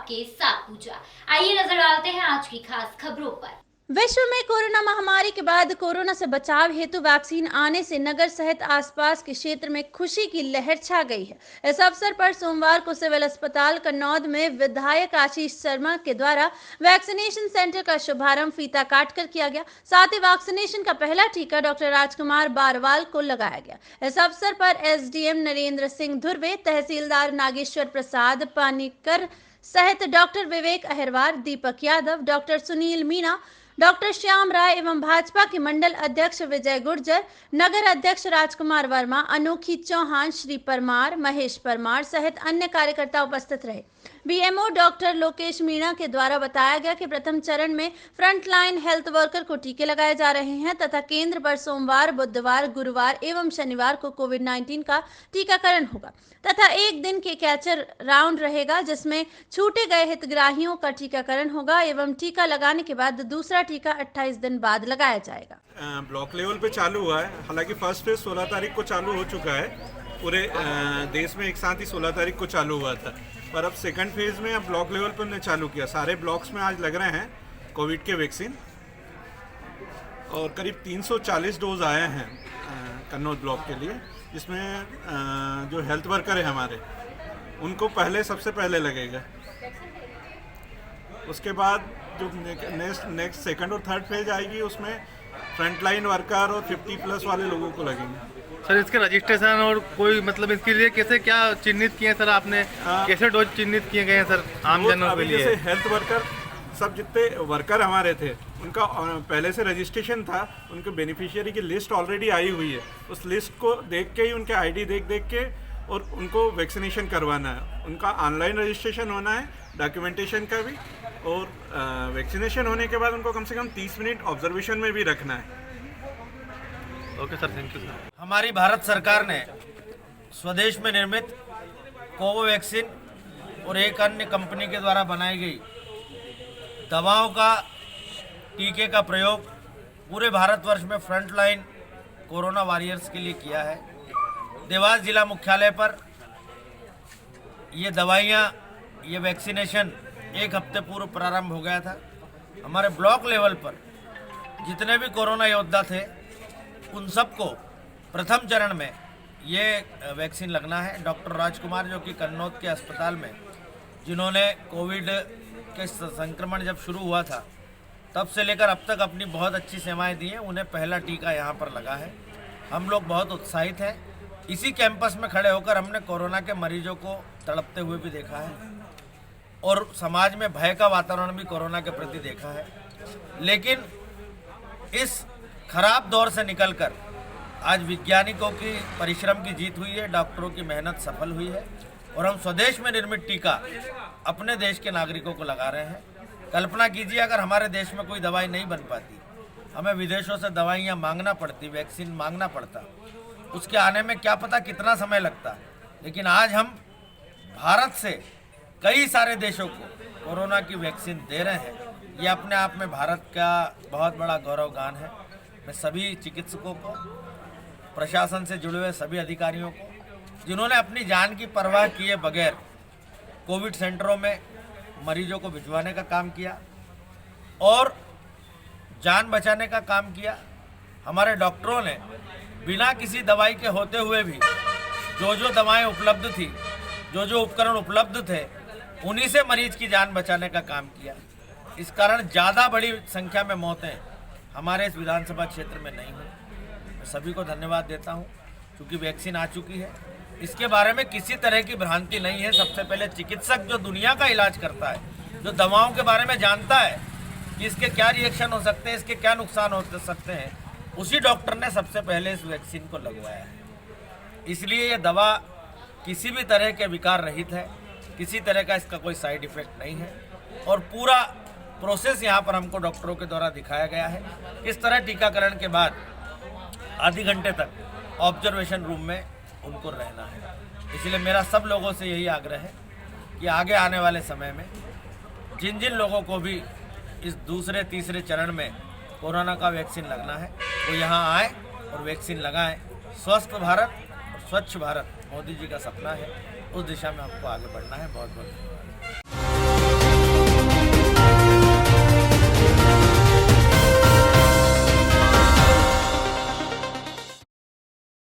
के साथ पूछा। आइए नजर डालते हैं आज की खास खबरों पर। विश्व में कोरोना महामारी के बाद कोरोना से बचाव हेतु वैक्सीन आने से नगर सहित आसपास के क्षेत्र में खुशी की लहर छा गई है। इस अवसर पर सोमवार को सिविल अस्पताल कन्नौद में विधायक आशीष शर्मा के द्वारा वैक्सीनेशन सेंटर का शुभारंभ फीता काटकर किया गया। साथ ही वैक्सीनेशन का पहला टीका डॉक्टर राजकुमार बारवाल को लगाया गया। इस अवसर पर एसडीएम नरेंद्र सिंह धुर्वे, तहसीलदार नागेश्वर प्रसाद पानीकर सहित डॉक्टर विवेक अहिरवार, दीपक यादव, डॉक्टर सुनील मीणा, डॉक्टर श्याम राय एवं भाजपा के मंडल अध्यक्ष विजय गुर्जर, नगर अध्यक्ष राजकुमार वर्मा, अनोखी चौहान, श्री परमार, महेश परमार सहित अन्य कार्यकर्ता उपस्थित रहे। बीएमओ डॉक्टर लोकेश मीणा के द्वारा बताया गया कि प्रथम चरण में फ्रंटलाइन हेल्थ वर्कर को टीके लगाए जा रहे हैं तथा केंद्र पर सोमवार, बुधवार, गुरुवार एवं शनिवार को कोविड-19 का टीकाकरण होगा तथा एक दिन के कैचर राउंड रहेगा जिसमें छूटे गए हितग्राहियों का टीकाकरण होगा एवं टीका लगाने के बाद दूसरा टीका 28 दिन बाद लगाया जाएगा। ब्लॉक लेवल पे चालू हुआ है। हालांकि फर्स्ट फेज 16 तारीख को चालू हो चुका है। पूरे देश में एक साथ ही 16 तारीख को चालू हुआ था, पर अब सेकंड फेज में अब ब्लॉक लेवल पर उन्होंने चालू किया। सारे ब्लॉक्स में आज लग रहे हैं कोविड के वैक्सीन और करीब 340 डोज आए हैं कन्नौज ब्लॉक के लिए, जिसमें जो हेल्थ वर्कर है हमारे उनको सबसे पहले लगेगा। उसके बाद जो नेक्स्ट सेकंड और थर्ड फेज आएगी उसमें फ्रंटलाइन वर्कर और 50+ वाले लोगों को लगेंगे। सर इसके रजिस्ट्रेशन और कोई मतलब इसके लिए कैसे क्या चिन्हित किए सर आपने, कैसे डोज चिन्हित किए गए हैं सर आम जनों के लिए? जैसे हेल्थ वर्कर सब जितने वर्कर हमारे थे उनका पहले से रजिस्ट्रेशन था, उनके बेनिफिशियरी की लिस्ट ऑलरेडी आई हुई है। उस लिस्ट को देख के ही उनके आईडी देख के और उनको वैक्सीनेशन करवाना है। उनका ऑनलाइन रजिस्ट्रेशन होना है, डॉक्यूमेंटेशन का भी, और वैक्सीनेशन होने के बाद उनको कम से कम 30 मिनट ऑब्जर्वेशन में भी रखना है। Okay sir, thank you sir. हमारी भारत सरकार ने स्वदेश में निर्मित कोवैक्सीन और एक अन्य कंपनी के द्वारा बनाई गई दवाओं का टीके का प्रयोग पूरे भारतवर्ष में फ्रंटलाइन कोरोना वॉरियर्स के लिए किया है। देवास जिला मुख्यालय पर ये दवाइयाँ, ये वैक्सीनेशन एक हफ्ते पूर्व प्रारंभ हो गया था। हमारे ब्लॉक लेवल पर जितने भी कोरोना योद्धा थे उन सबको प्रथम चरण में ये वैक्सीन लगना है। डॉक्टर राजकुमार जो कि कन्नौज के अस्पताल में, जिन्होंने कोविड के संक्रमण जब शुरू हुआ था तब से लेकर अब तक अपनी बहुत अच्छी सेवाएं दी हैं, उन्हें पहला टीका यहाँ पर लगा है। हम लोग बहुत उत्साहित हैं। इसी कैंपस में खड़े होकर हमने कोरोना के मरीजों को तड़पते हुए भी देखा है और समाज में भय का वातावरण भी कोरोना के प्रति देखा है। लेकिन इस खराब दौर से निकलकर आज वैज्ञानिकों की परिश्रम की जीत हुई है, डॉक्टरों की मेहनत सफल हुई है और हम स्वदेश में निर्मित टीका अपने देश के नागरिकों को लगा रहे हैं। कल्पना कीजिए अगर हमारे देश में कोई दवाई नहीं बन पाती, हमें विदेशों से दवाइयाँ मांगना पड़ती, वैक्सीन मांगना पड़ता, उसके आने में क्या पता कितना समय लगता। लेकिन आज हम भारत से कई सारे देशों को कोरोना की वैक्सीन दे रहे हैं। ये अपने आप में भारत का बहुत बड़ा गौरव गान है। मैं सभी चिकित्सकों को, प्रशासन से जुड़े हुए सभी अधिकारियों को, जिन्होंने अपनी जान की परवाह किए बगैर कोविड सेंटरों में मरीजों को भिजवाने का काम किया और जान बचाने का काम किया। हमारे डॉक्टरों ने बिना किसी दवाई के होते हुए भी जो दवाएं उपलब्ध थी, जो उपकरण उपलब्ध थे, उन्हीं से मरीज की जान बचाने का काम किया। इस कारण ज़्यादा बड़ी संख्या में मौतें हमारे इस विधानसभा क्षेत्र में नहीं हुई। मैं सभी को धन्यवाद देता हूं, क्योंकि वैक्सीन आ चुकी है। इसके बारे में किसी तरह की भ्रांति नहीं है। सबसे पहले चिकित्सक जो दुनिया का इलाज करता है, जो दवाओं के बारे में जानता है कि इसके क्या रिएक्शन हो सकते हैं, इसके क्या नुकसान हो सकते हैं, उसी डॉक्टर ने सबसे पहले इस वैक्सीन को लगवाया है। इसलिए ये दवा किसी भी तरह के विकार रहित है, किसी तरह का इसका कोई साइड इफेक्ट नहीं है और पूरा प्रोसेस यहाँ पर हमको डॉक्टरों के द्वारा दिखाया गया है। किस तरह टीकाकरण के बाद आधे घंटे तक ऑब्जर्वेशन रूम में उनको रहना है। इसलिए मेरा सब लोगों से यही आग्रह है कि आगे आने वाले समय में जिन जिन लोगों को भी इस दूसरे तीसरे चरण में कोरोना का वैक्सीन लगना है वो यहाँ आए और वैक्सीन लगाएं। स्वस्थ भारत और स्वच्छ भारत मोदी जी का सपना है, उस दिशा में हमको आगे बढ़ना है। बहुत बहुत धन्यवाद।